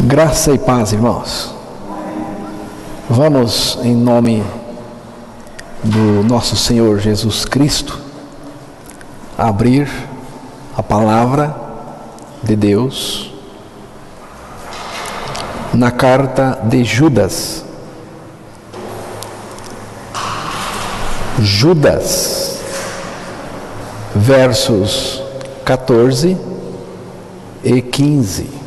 Graça e paz, irmãos. Vamos, em nome do nosso Senhor Jesus Cristo, abrir a palavra de Deus na carta de Judas. Judas, versos 14 e 15.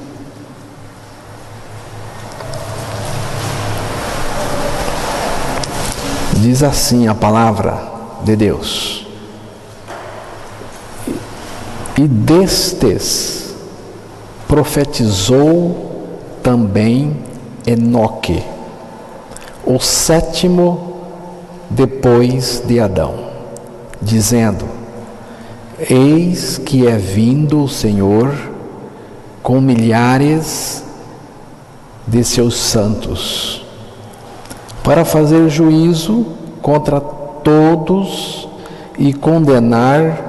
Diz assim a palavra de Deus: e destes profetizou também Enoque, o sétimo depois de Adão, dizendo: eis que é vindo o Senhor com milhares de seus santos, para fazer juízo contra todos e condenar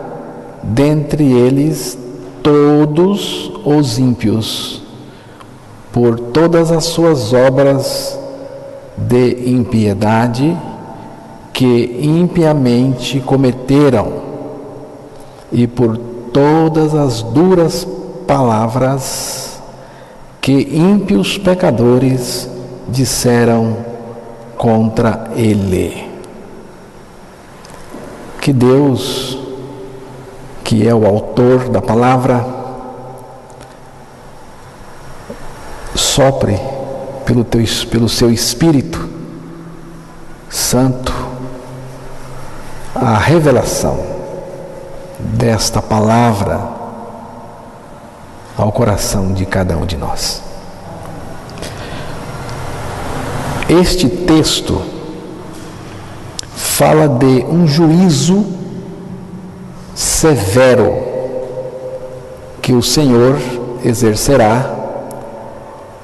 dentre eles todos os ímpios, por todas as suas obras de impiedade que impiamente cometeram, e por todas as duras palavras que ímpios pecadores disseram contra ele. Que Deus, que é o autor da palavra, sopre pelo seu Espírito Santo a revelação desta palavra ao coração de cada um de nós. Este texto fala de um juízo severo que o Senhor exercerá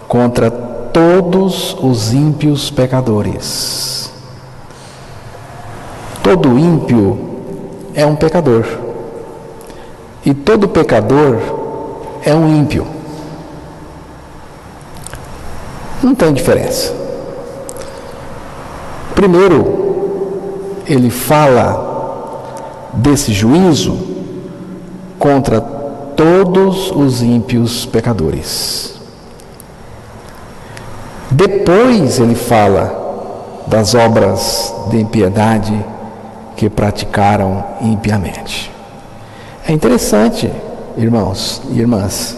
contra todos os ímpios pecadores. Todo ímpio é um pecador, e todo pecador é um ímpio. Não tem diferença. Primeiro, ele fala desse juízo contra todos os ímpios pecadores. Depois ele fala das obras de impiedade que praticaram impiamente. É interessante, irmãos e irmãs,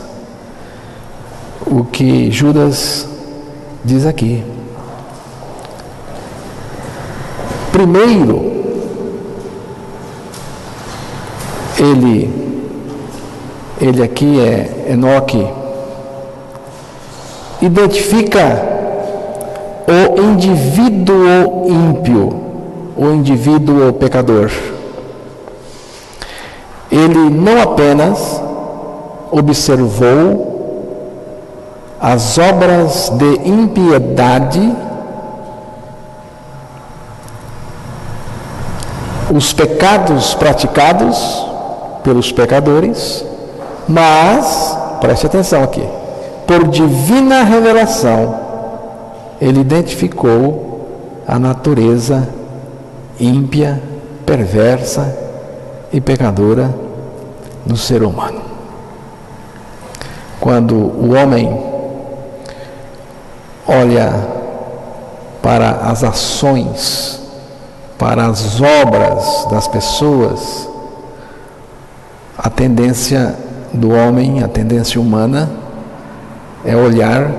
o que Judas diz aqui. Primeiro, ele aqui é Enoque, identifica o indivíduo ímpio, o indivíduo pecador. Ele não apenas observou as obras de impiedade, os pecados praticados pelos pecadores, mas, preste atenção aqui, por divina revelação, ele identificou a natureza ímpia, perversa e pecadora do ser humano. Quando o homem olha para as ações, para as obras das pessoas, a tendência do homem, a tendência humana, é olhar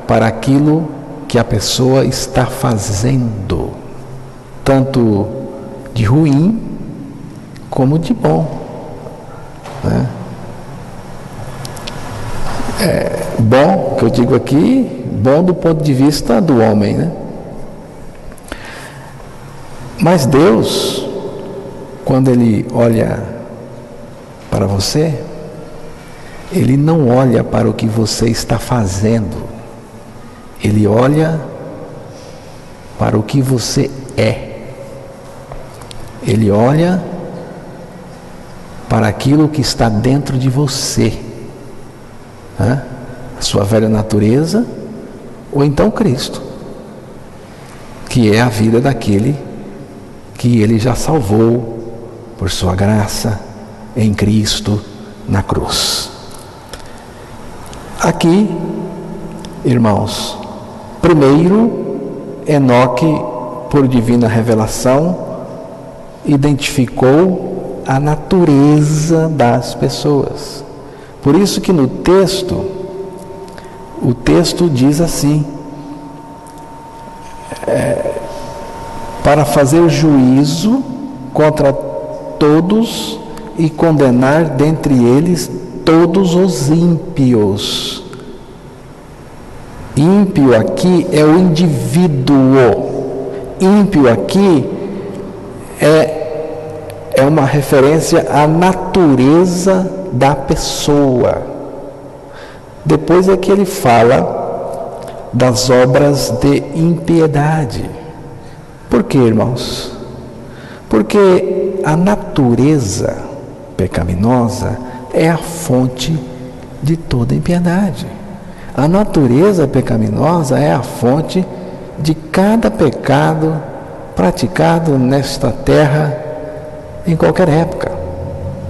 para aquilo que a pessoa está fazendo, tanto de ruim como de bom, né? Bom, que eu digo aqui, bom do ponto de vista do homem, né? Mas Deus, quando Ele olha para você, Ele não olha para o que você está fazendo, Ele olha para o que você é. Ele olha para aquilo que está dentro de você. sua velha natureza, ou então Cristo, que é a vida daquele que ele já salvou por sua graça em Cristo na cruz. Aqui, irmãos, primeiro, Enoque, por divina revelação, identificou a natureza das pessoas. Por isso que no texto, o texto diz assim: para fazer juízo contra todos e condenar dentre eles todos os ímpios. Ímpio aqui é o indivíduo. Ímpio aqui é uma referência à natureza da pessoa. Depois é que ele fala das obras de impiedade. Por quê, irmãos? Porque a natureza pecaminosa é a fonte de toda impiedade. A natureza pecaminosa é a fonte de cada pecado praticado nesta terra em qualquer época.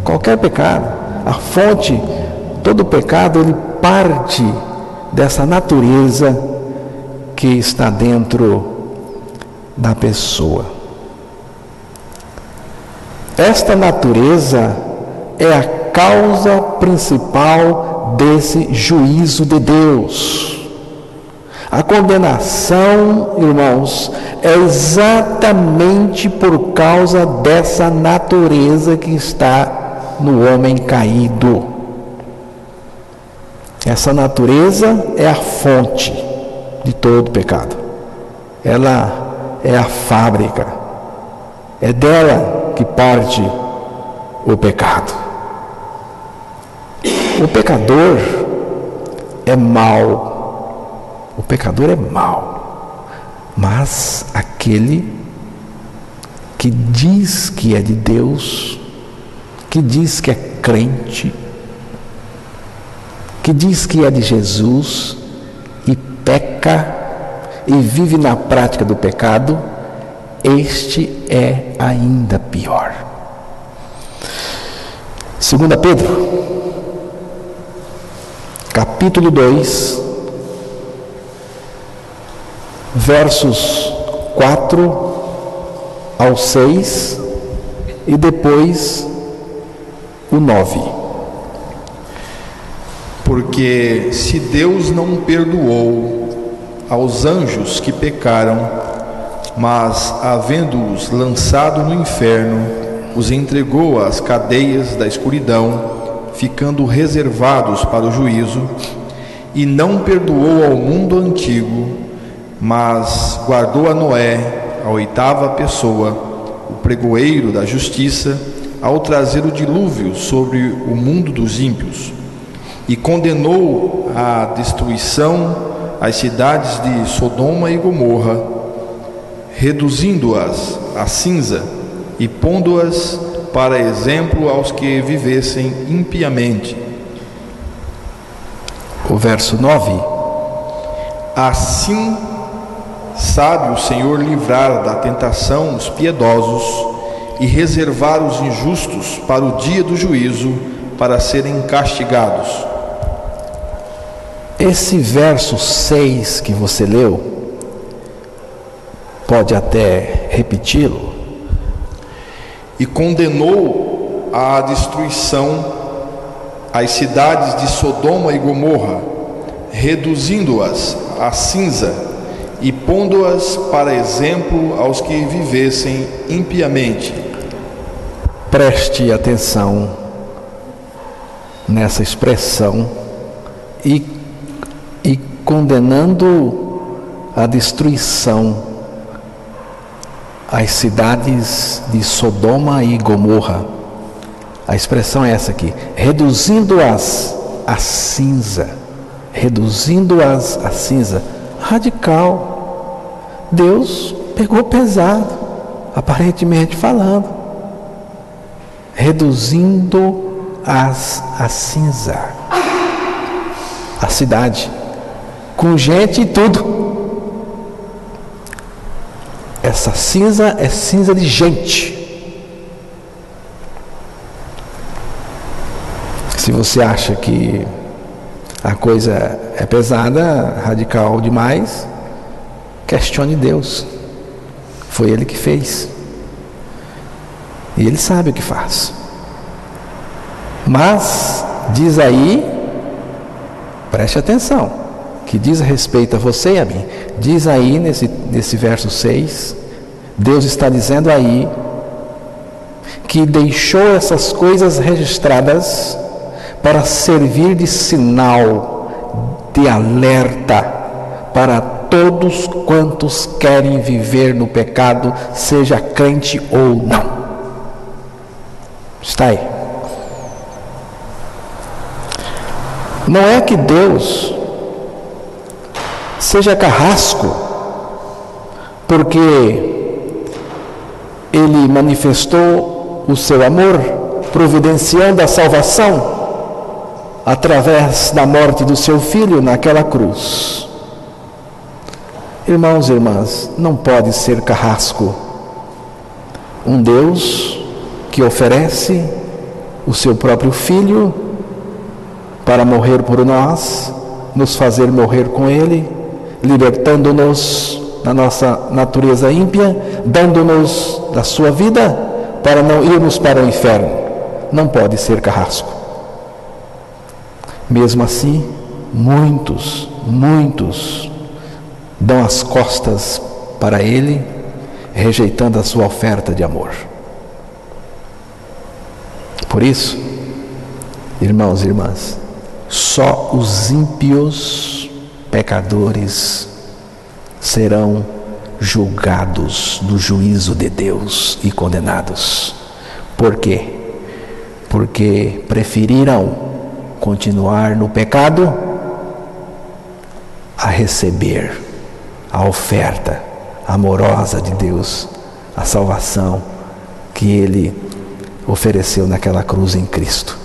Qualquer pecado. A fonte, todo pecado, ele parte dessa natureza que está dentro da pessoa. Esta natureza é a causa principal desse juízo de Deus. A condenação, irmãos, é exatamente por causa dessa natureza que está no homem caído. Essa natureza é a fonte de todo pecado. Ela é a fábrica. É dela que parte o pecado. O pecador é mau. O pecador é mau. Mas aquele que diz que é de Deus, que diz que é crente, que diz que é de Jesus e peca e vive na prática do pecado, este é ainda pior. 2 Pedro, capítulo 2, versos 4 ao 6 e depois o 9. Porque se Deus não perdoou aos anjos que pecaram, mas, havendo-os lançado no inferno, os entregou às cadeias da escuridão, ficando reservados para o juízo, e não perdoou ao mundo antigo, mas guardou a Noé, a oitava pessoa, o pregoeiro da justiça, ao trazer o dilúvio sobre o mundo dos ímpios, e condenou à destruição as cidades de Sodoma e Gomorra, reduzindo-as a cinza e pondo-as para exemplo aos que vivessem impiamente. O verso 9. Assim sabe o Senhor livrar da tentação os piedosos e reservar os injustos para o dia do juízo, para serem castigados. Esse verso 6 que você leu, pode até repeti-lo. E condenou à destruição as cidades de Sodoma e Gomorra, reduzindo-as a cinza e pondo-as para exemplo aos que vivessem impiamente. Preste atenção nessa expressão, e condenando a destruição as cidades de Sodoma e Gomorra. A expressão é essa aqui: reduzindo-as a cinza. Reduzindo-as a cinza. Radical. Deus pegou pesado, aparentemente falando. Reduzindo-as a cinza. a cidade, com gente e tudo. Essa cinza é cinza de gente. Se você acha que a coisa é pesada, radical demais, questione Deus. Foi Ele que fez. E Ele sabe o que faz. Mas, diz aí, preste atenção, que diz a respeito a você e a mim. Diz aí nesse verso 6, Deus está dizendo aí que deixou essas coisas registradas para servir de sinal, de alerta para todos quantos querem viver no pecado, seja crente ou não. Está aí. Não é que Deus seja carrasco, porque Ele manifestou o seu amor, providenciando a salvação através da morte do seu Filho naquela cruz. Irmãos e irmãs, não pode ser carrasco um Deus que oferece o seu próprio Filho para morrer por nós, nos fazer morrer com Ele, libertando-nos da nossa natureza ímpia, dando-nos da sua vida para não irmos para o inferno. Não pode ser carrasco. Mesmo assim, muitos dão as costas para Ele, rejeitando a sua oferta de amor. Por isso, irmãos e irmãs, só os ímpios pecadores serão julgados no juízo de Deus e condenados. Por quê? Porque preferiram continuar no pecado a receber a oferta amorosa de Deus, a salvação que Ele ofereceu naquela cruz em Cristo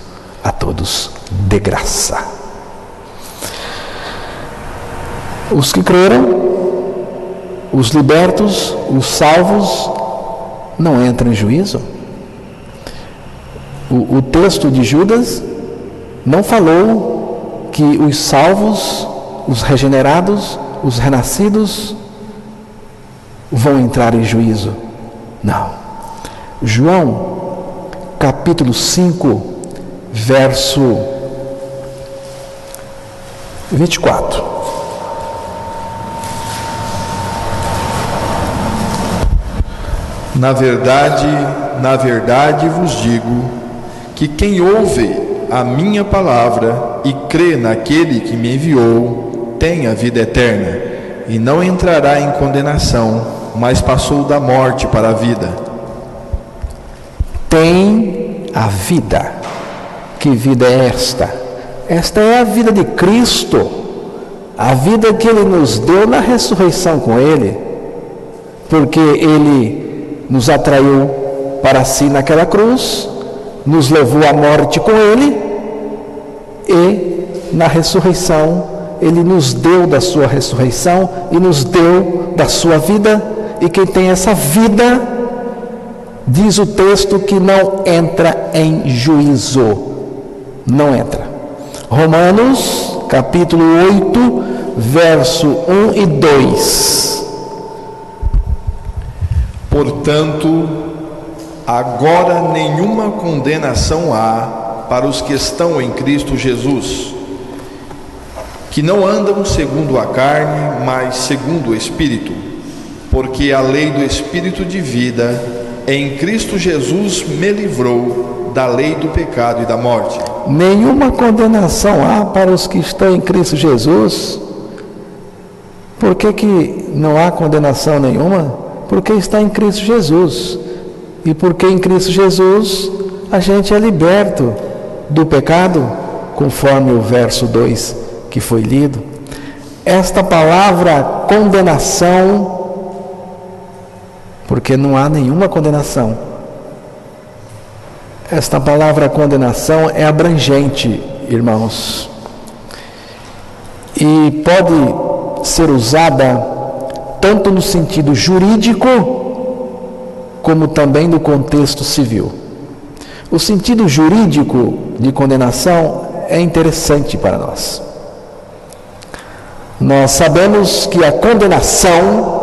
a todos de graça. Os que creram, os libertos, os salvos, não entram em juízo. O texto de Judas não falou que os salvos, os regenerados, os renascidos vão entrar em juízo. Não. João, capítulo 5, verso 24. Na verdade vos digo que quem ouve a minha palavra e crê naquele que me enviou, tem a vida eterna, e não entrará em condenação, mas passou da morte para a vida. Tem a vida. Que vida é esta? Esta é a vida de Cristo, a vida que Ele nos deu na ressurreição com Ele, porque Ele nos atraiu para si naquela cruz, nos levou à morte com Ele, e na ressurreição Ele nos deu da sua ressurreição e nos deu da sua vida. E quem tem essa vida, diz o texto, que não entra em juízo. Não entra. Romanos capítulo 8, verso 1 e 2. Portanto, agora nenhuma condenação há para os que estão em Cristo Jesus, que não andam segundo a carne, mas segundo o Espírito, porque a lei do Espírito de vida em Cristo Jesus me livrou da lei do pecado e da morte. Nenhuma condenação há para os que estão em Cristo Jesus. Por que não há condenação nenhuma? Porque está em Cristo Jesus. E porque em Cristo Jesus a gente é liberto do pecado, conforme o verso 2 que foi lido. Esta palavra condenação, porque não há nenhuma condenação. Esta palavra condenação é abrangente, irmãos. e pode ser usada tanto no sentido jurídico como também no contexto civil. O sentido jurídico de condenação é interessante para nós. Nós sabemos que a condenação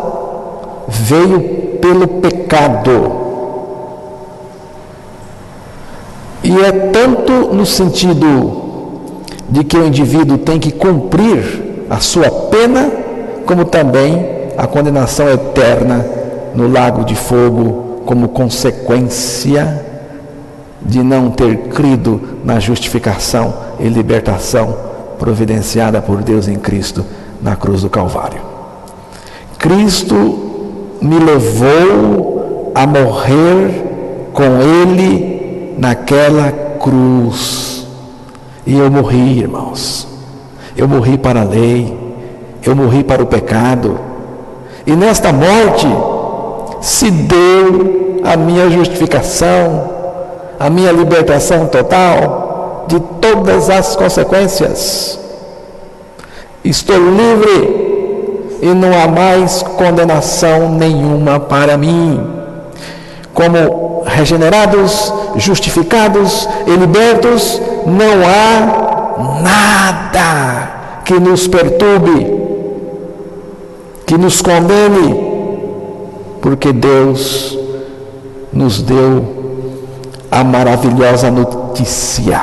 veio pelo pecado. E é tanto no sentido de que o indivíduo tem que cumprir a sua pena, como também a condenação eterna no lago de fogo, como consequência de não ter crido na justificação e libertação providenciada por Deus em Cristo na cruz do Calvário. Cristo me levou a morrer com Ele naquela cruz. E eu morri, irmãos. Eu morri para a lei. Eu morri para o pecado. E nesta morte se deu a minha justificação, a minha libertação total de todas as consequências. Estou livre e não há mais condenação nenhuma para mim. Como regenerados, justificados e libertos, não há nada que nos perturbe, que nos condene, porque Deus nos deu a maravilhosa notícia.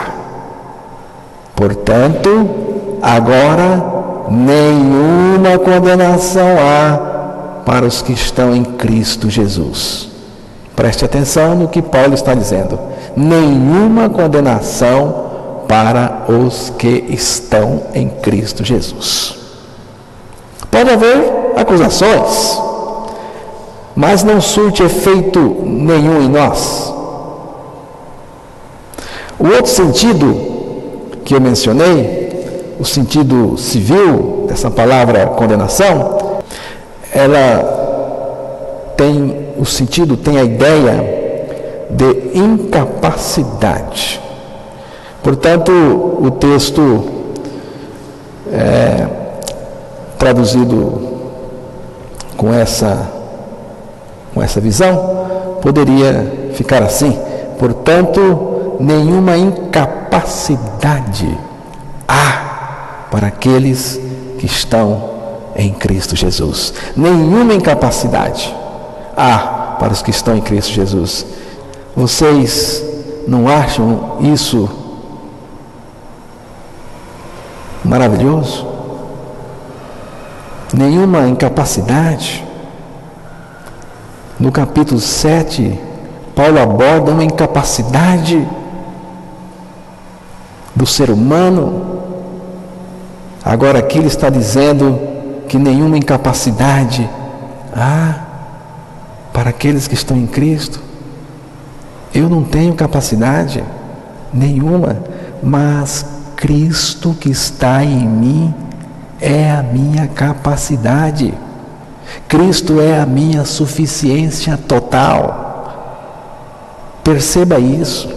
Portanto, agora nenhuma condenação há para os que estão em Cristo Jesus. Preste atenção no que Paulo está dizendo. Nenhuma condenação para os que estão em Cristo Jesus. Pode haver acusações, mas não surte efeito nenhum em nós. O outro sentido que eu mencionei, o sentido civil dessa palavra condenação, ela tem o sentido, tem a ideia de incapacidade. Portanto, o texto traduzido com essa visão poderia ficar assim: portanto, nenhuma incapacidade há para aqueles que estão em Cristo Jesus. Nenhuma incapacidade há para os que estão em Cristo Jesus. Vocês não acham isso maravilhoso? Nenhuma incapacidade. No capítulo 7, Paulo aborda uma incapacidade do ser humano. Agora aqui ele está dizendo que nenhuma incapacidade há para aqueles que estão em Cristo. Eu não tenho capacidade nenhuma, mas Cristo que está em mim é a minha capacidade. Cristo é a minha suficiência total. Perceba isso.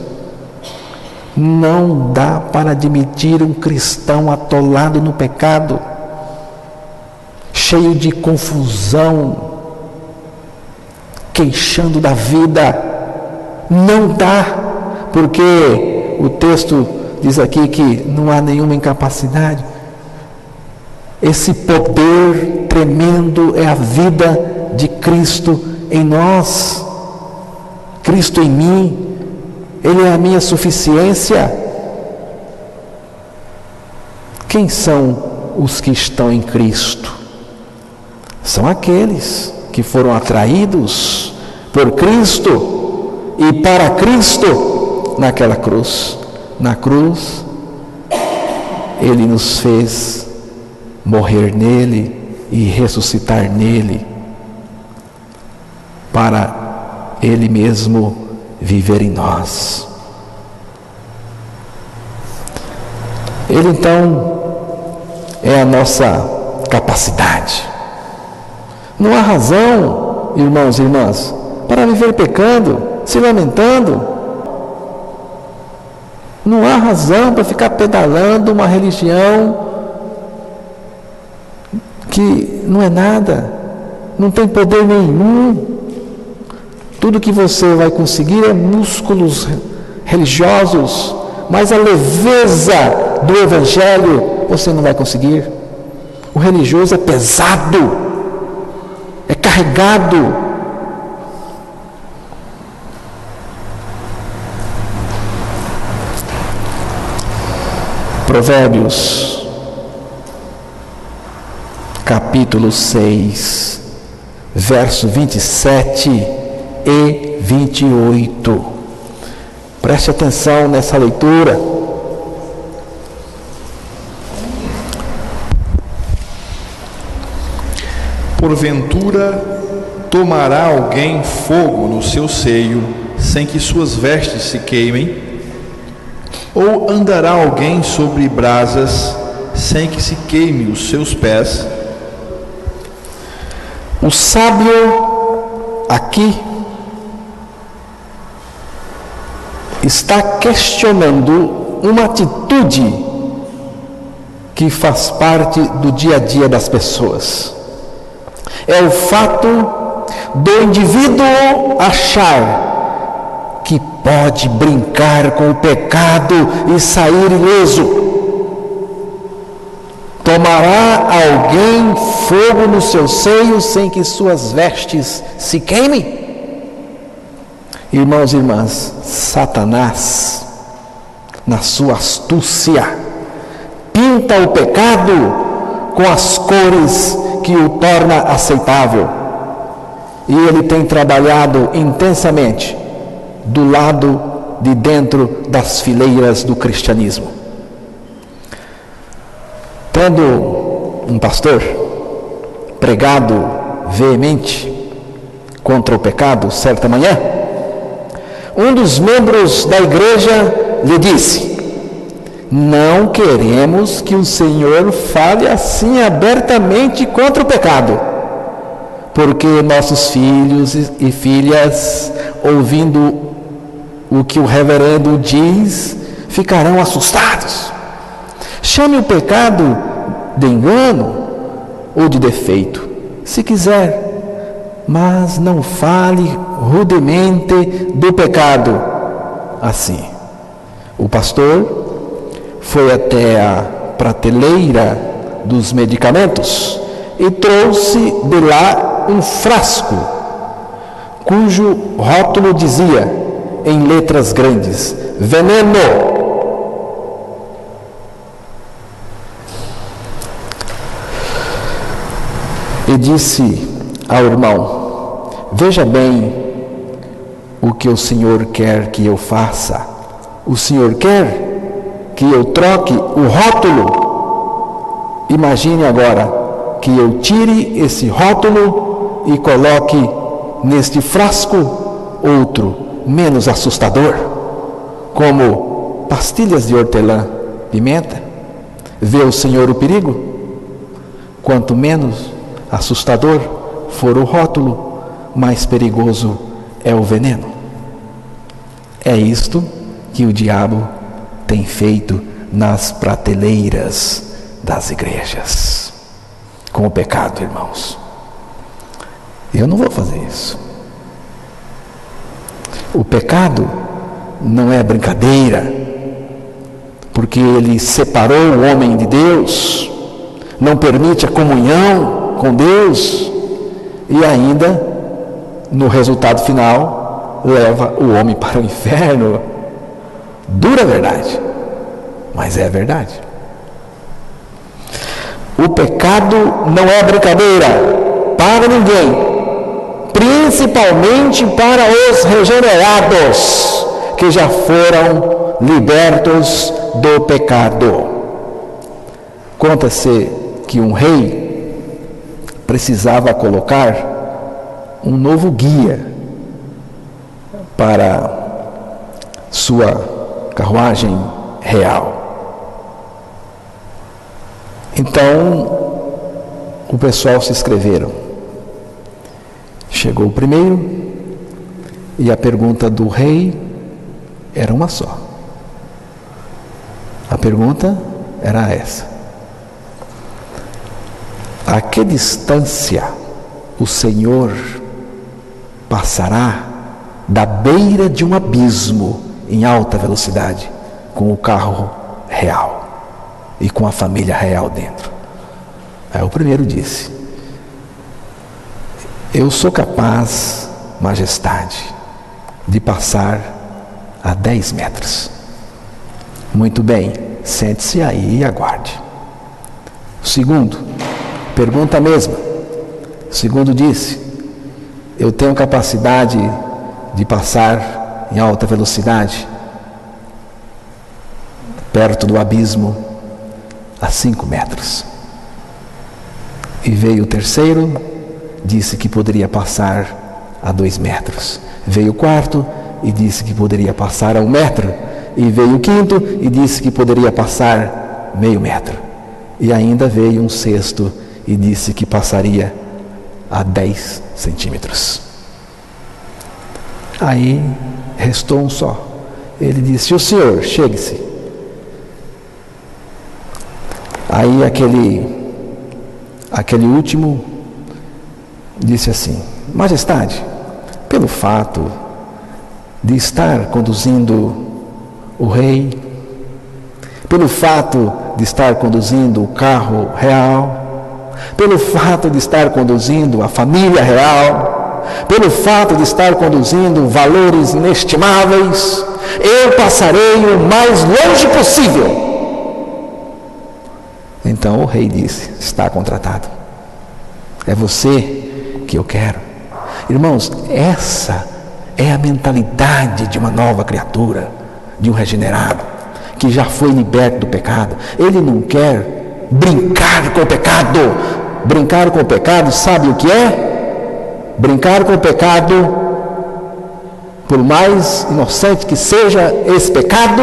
Não dá para admitir um cristão atolado no pecado, cheio de confusão, queixando da vida. Não dá, porque o texto diz aqui que não há nenhuma incapacidade. Esse poder tremendo é a vida de Cristo em nós. Cristo em mim, Ele é a minha suficiência. Quem são os que estão em Cristo? São aqueles que foram atraídos por Cristo e para Cristo naquela cruz. Na cruz, Ele nos fez morrer nele e ressuscitar nele, para Ele mesmo viver em nós. Ele então é a nossa capacidade. Não há razão, irmãos e irmãs, para viver pecando, se lamentando. Não há razão para ficar pedalando uma religião que não é nada, não tem poder nenhum. Tudo que você vai conseguir é músculos religiosos, mas a leveza do Evangelho você não vai conseguir. O religioso é pesado, é carregado. Provérbios, capítulo 6, verso 27 e 28. Preste atenção nessa leitura. Porventura tomará alguém fogo no seu seio, sem que suas vestes se queimem? Ou andará alguém sobre brasas, sem que se queime os seus pés? O sábio aqui está questionando uma atitude que faz parte do dia a dia das pessoas. É o fato do indivíduo achar que pode brincar com o pecado e sair ileso. Tomará alguém fogo no seu seio sem que suas vestes se queimem? Irmãos e irmãs, Satanás, na sua astúcia, pinta o pecado com as cores que o torna aceitável. E ele tem trabalhado intensamente do lado de dentro das fileiras do cristianismo. Tendo um pastor pregado veemente contra o pecado certa manhã, um dos membros da igreja lhe disse: não queremos que o Senhor fale assim abertamente contra o pecado, porque nossos filhos e filhas, ouvindo o que o reverendo diz, ficarão assustados. Chame o pecado de engano ou de defeito, se quiser, mas não fale rudemente do pecado assim. O pastor foi até a prateleira dos medicamentos e trouxe de lá um frasco, cujo rótulo dizia, em letras grandes, veneno. E disse ao irmão: veja bem o que o Senhor quer que eu faça. O Senhor quer que eu troque o rótulo? Imagine agora que eu tire esse rótulo e coloque neste frasco outro, menos assustador, como pastilhas de hortelã, pimenta. Vê o Senhor o perigo? Quanto menos assustador for o rótulo, mais perigoso é o veneno. É isto que o diabo tem feito nas prateleiras das igrejas com o pecado, irmãos. Eu não vou fazer isso. O pecado não é brincadeira, porque ele separou o homem de Deus, não permite a comunhão com Deus e ainda, no resultado final, leva o homem para o inferno. Dura verdade, mas é verdade. O pecado não é brincadeira para ninguém, principalmente para os regenerados que já foram libertos do pecado. Conta-se que um rei precisava colocar um novo guia para sua carruagem real. Então, o pessoal se inscreveram. Chegou o primeiro e a pergunta do rei era uma só. A pergunta era essa: a que distância o Senhor passará da beira de um abismo em alta velocidade com o carro real e com a família real dentro? Aí o primeiro disse: eu sou capaz, majestade, de passar a 10 metros. Muito bem, sente-se aí e aguarde. O segundo, pergunta a mesma. O segundo disse: eu tenho capacidade de passar em alta velocidade perto do abismo a 5 metros. E veio o terceiro, disse que poderia passar a 2 metros. Veio o quarto e disse que poderia passar a 1 metro. E veio o quinto e disse que poderia passar meio metro. E ainda veio um sexto e disse que passaria a 10 centímetros. Aí restou um só. Ele disse: o senhor, chegue-se. Aí aquele último disse assim: majestade, pelo fato de estar conduzindo o rei, pelo fato de estar conduzindo o carro real, pelo fato de estar conduzindo a família real, pelo fato de estar conduzindo valores inestimáveis, eu passarei o mais longe possível. Então o rei disse: está contratado. É você que eu quero. Irmãos, essa é a mentalidade de uma nova criatura, de um regenerado, que já foi liberto do pecado. Ele não quer brincar com o pecado. Brincar com o pecado, sabe o que é? Brincar com o pecado, por mais inocente que seja esse pecado,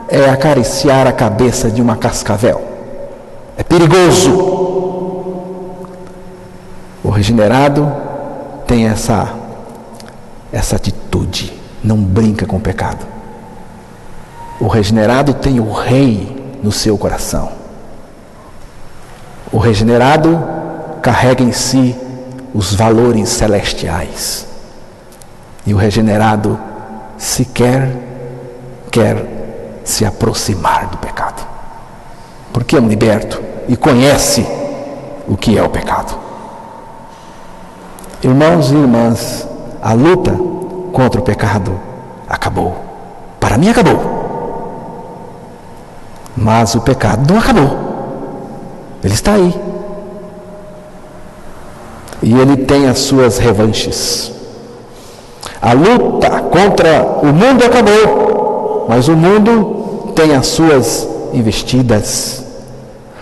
é acariciar a cabeça de uma cascavel. É perigoso. O regenerado tem essa atitude, não brinca com o pecado. O regenerado tem o rei no seu coração. O regenerado carrega em si os valores celestiais. E o regenerado sequer quer se aproximar do pecado, porque é um liberto e conhece o que é o pecado. Irmãos e irmãs, a luta contra o pecado acabou. Para mim acabou. Mas o pecado não acabou. Ele está aí. E ele tem as suas revanches. A luta contra o mundo acabou, mas o mundo tem as suas investidas.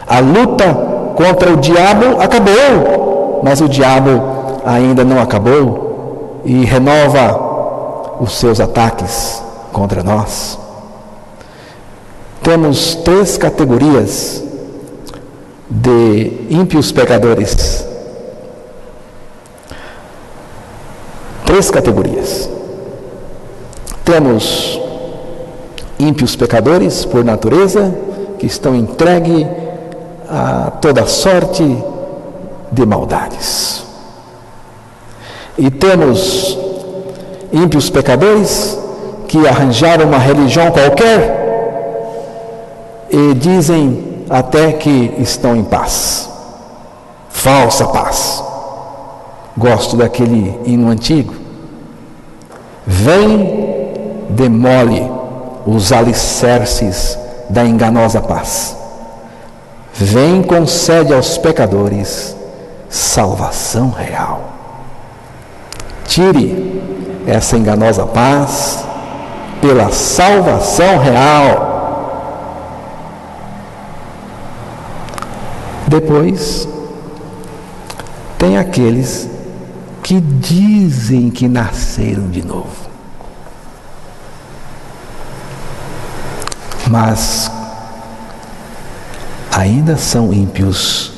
A luta contra o diabo acabou, mas o diabo ainda não acabou e renova os seus ataques contra nós. Temos 3 categorias de ímpios pecadores. 3 categorias. Temos ímpios pecadores por natureza, que estão entregues a toda sorte de maldades. E temos ímpios pecadores que arranjaram uma religião qualquer e dizem até que estão em paz. Falsa paz. Gosto daquele hino antigo. Vem, demole os alicerces da enganosa paz. Vem, concede aos pecadores salvação real. Tire essa enganosa paz pela salvação real. Depois, tem aqueles que dizem que nasceram de novo, mas ainda são ímpios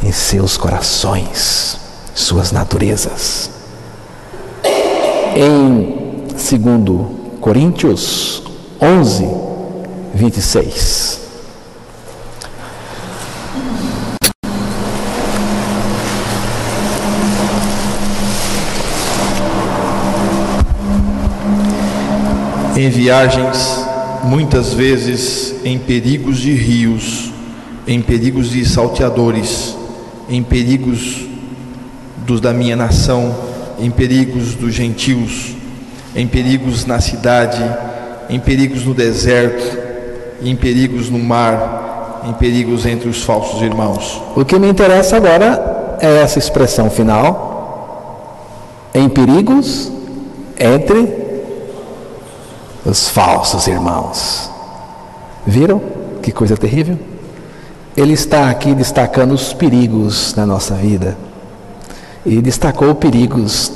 em seus corações, suas naturezas. Em 2 Coríntios 11, 26. em viagens, muitas vezes em perigos de rios, em perigos de salteadores, em perigos dos da minha nação, em perigos dos gentios, em perigos na cidade, em perigos no deserto, em perigos no mar, em perigos entre os falsos irmãos. O que me interessa agora é essa expressão final: em perigos entre os falsos irmãos. Viram? Que coisa terrível. Ele está aqui destacando os perigos na nossa vida. E destacou perigos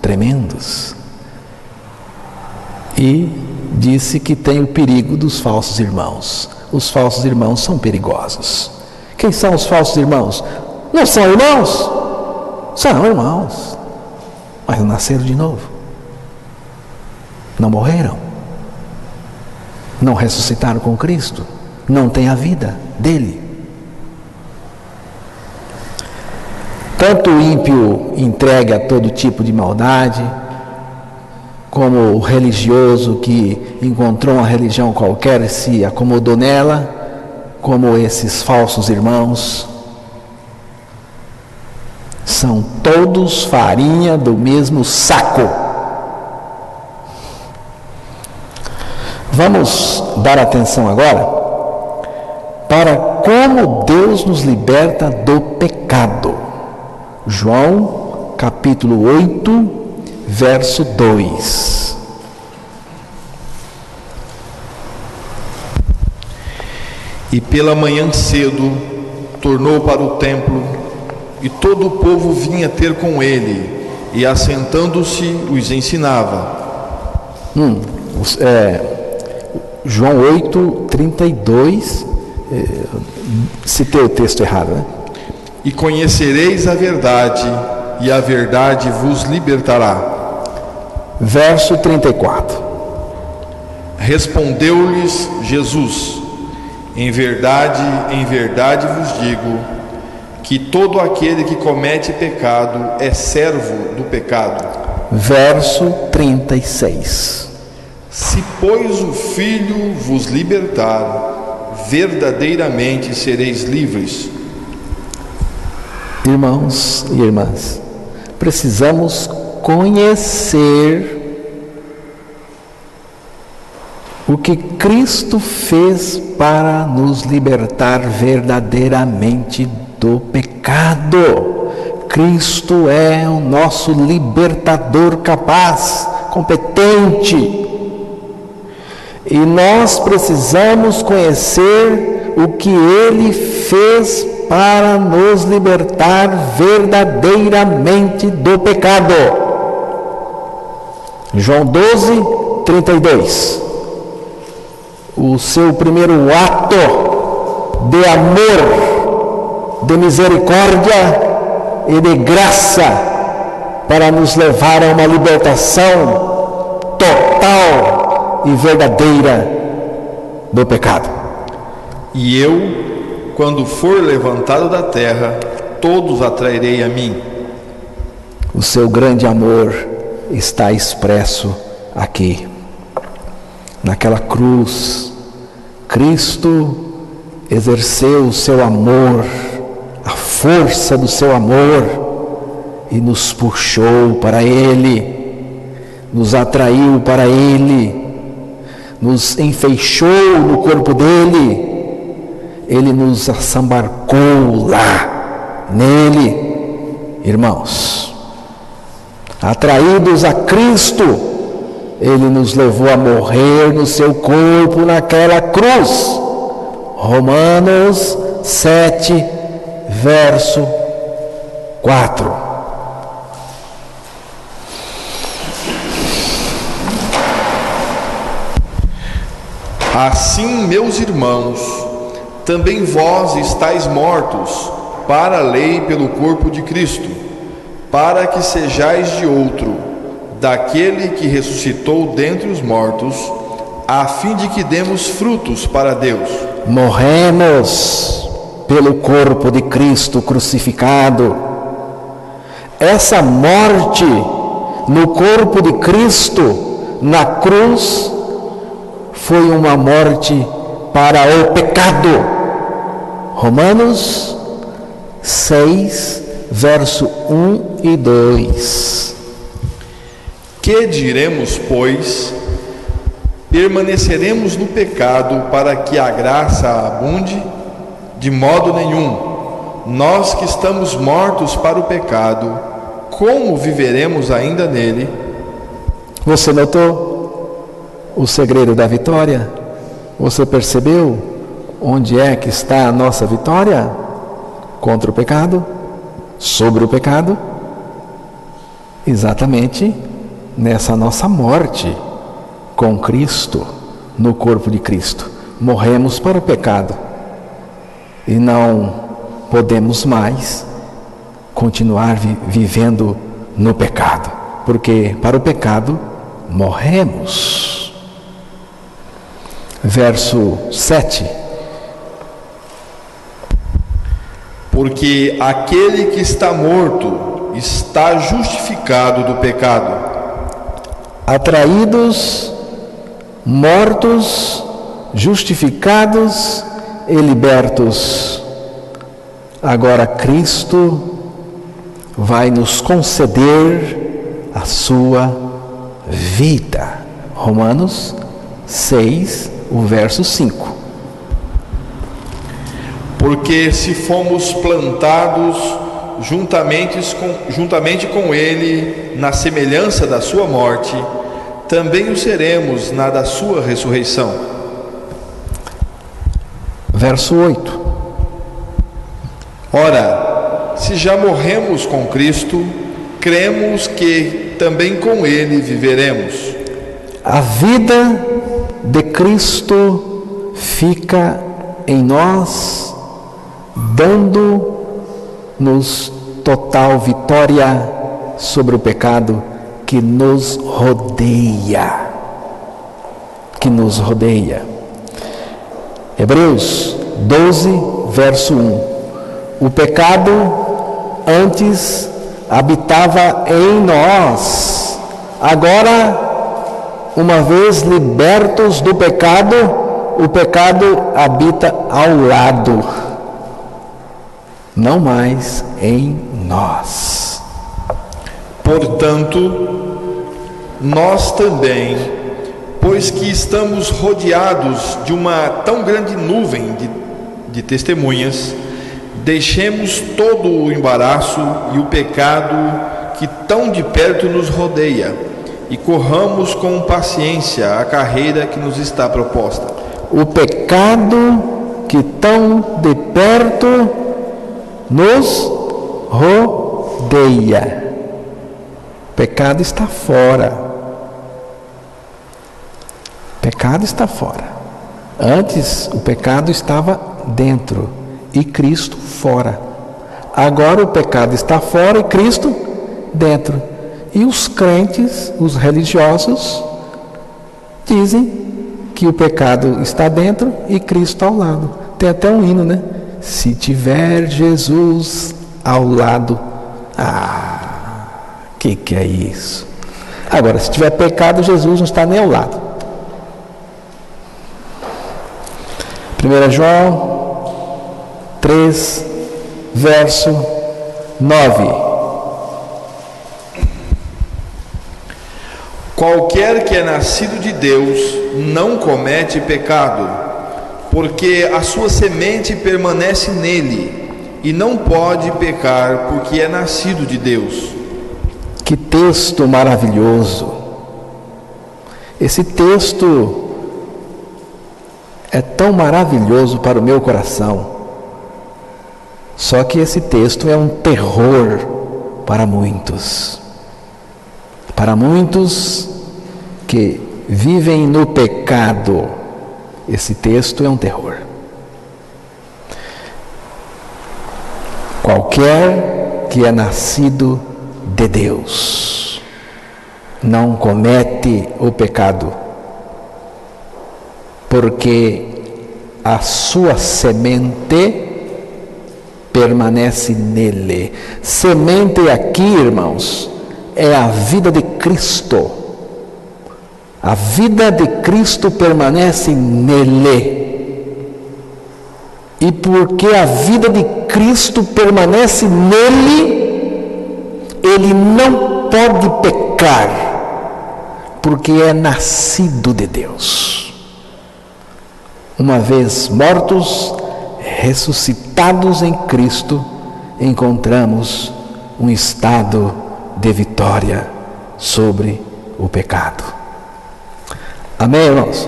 tremendos. E disse que tem o perigo dos falsos irmãos. Os falsos irmãos são perigosos. Quem são os falsos irmãos? Não são irmãos? São irmãos. Mas não nasceram de novo. Não morreram. Não ressuscitaram com Cristo. Não têm a vida dele. Tanto o ímpio entregue a todo tipo de maldade, como o religioso que encontrou uma religião qualquer e se acomodou nela, como esses falsos irmãos, são todos farinha do mesmo saco. Vamos dar atenção agora para como Deus nos liberta do pecado. João, capítulo 8, verso 2. E pela manhã cedo tornou para o templo, e todo o povo vinha ter com ele, e assentando-se os ensinava. João 8, 32, citei o texto errado, né? E conhecereis a verdade, e a verdade vos libertará. Verso 34. Respondeu-lhes Jesus: em verdade vos digo, que todo aquele que comete pecado é servo do pecado. Verso 36. Se, pois, o Filho vos libertar, verdadeiramente sereis livres. Irmãos e irmãs, precisamos conhecer o que Cristo fez para nos libertar verdadeiramente do pecado. Cristo é o nosso libertador capaz, competente. E nós precisamos conhecer o que Ele fez para nos libertar verdadeiramente do pecado. João 12, 32. O seu primeiro ato de amor, de misericórdia e de graça para nos levar a uma libertação total e verdadeira do pecado. E eu, quando for levantado da terra, todos atrairei a mim. O seu grande amor está expresso aqui. Naquela cruz, Cristo exerceu o seu amor, a força do seu amor, e nos puxou para Ele, nos atraiu para Ele, nos enfeixou no corpo dEle. Ele nos assambarcou lá, nele. Irmãos, atraídos a Cristo, Ele nos levou a morrer no seu corpo naquela cruz. Romanos 7, verso 4. Assim, meus irmãos, também vós estáis mortos para a lei pelo corpo de Cristo, para que sejais de outro, daquele que ressuscitou dentre os mortos, a fim de que demos frutos para Deus. Morremos pelo corpo de Cristo crucificado. Essa morte no corpo de Cristo, na cruz, foi uma morte para o pecado. Romanos 6, verso 1 e 2. Que diremos, pois? Permaneceremos no pecado para que a graça abunde? De modo nenhum. Nós que estamos mortos para o pecado, como viveremos ainda nele? Você notou o segredo da vitória? Você percebeu onde é que está a nossa vitória? Contra o pecado? Sobre o pecado? Exatamente nessa nossa morte com Cristo, no corpo de Cristo. Morremos para o pecado e não podemos mais continuar vivendo no pecado, porque para o pecado morremos. Verso 7. Porque aquele que está morto está justificado do pecado. Atraídos, mortos, justificados e libertos. Agora Cristo vai nos conceder a sua vida. Romanos 6, o verso 5. Porque se fomos plantados juntamente com Ele na semelhança da sua morte, também o seremos na da sua ressurreição. Verso 8. Ora, se já morremos com Cristo, cremos que também com Ele viveremos. A vida de Cristo fica em nós, dando-nos total vitória sobre o pecado que nos rodeia. Hebreus 12, verso 1. O pecado antes habitava em nós. Agora, uma vez libertos do pecado, o pecado habita ao lado, não mais em nós. Portanto, nós também, pois que estamos rodeados de uma tão grande nuvem de testemunhas, deixemos todo o embaraço e o pecado que tão de perto nos rodeia e corramos com paciência a carreira que nos está proposta. O pecado que tão de perto nos rodeia. O pecado está fora. O pecado está fora. Antes o pecado estava dentro e Cristo fora. Agora o pecado está fora e Cristo dentro. E os crentes, os religiosos, dizem que o pecado está dentro e Cristo ao lado. Tem até um hino, né? Se tiver Jesus ao lado. Que é isso? Agora, se tiver pecado, Jesus não está nem ao lado. 1 João 3, verso 9. Qualquer que é nascido de Deus não comete pecado, porque a sua semente permanece nele, e não pode pecar porque é nascido de Deus. Que texto maravilhoso! Esse texto é tão maravilhoso para o meu coração. Só que esse texto é um terror para muitos. Para muitos que vivem no pecado, esse texto é um terror. Qualquer que é nascido de Deus não comete o pecado, porque a sua semente permanece nele. Semente aqui, irmãos, é a vida de Cristo. A vida de Cristo permanece nele. E porque a vida de Cristo permanece nele, ele não pode pecar, porque é nascido de Deus. Uma vez mortos, ressuscitados em Cristo, encontramos um estado de vitória sobre o pecado. Amém, irmãos?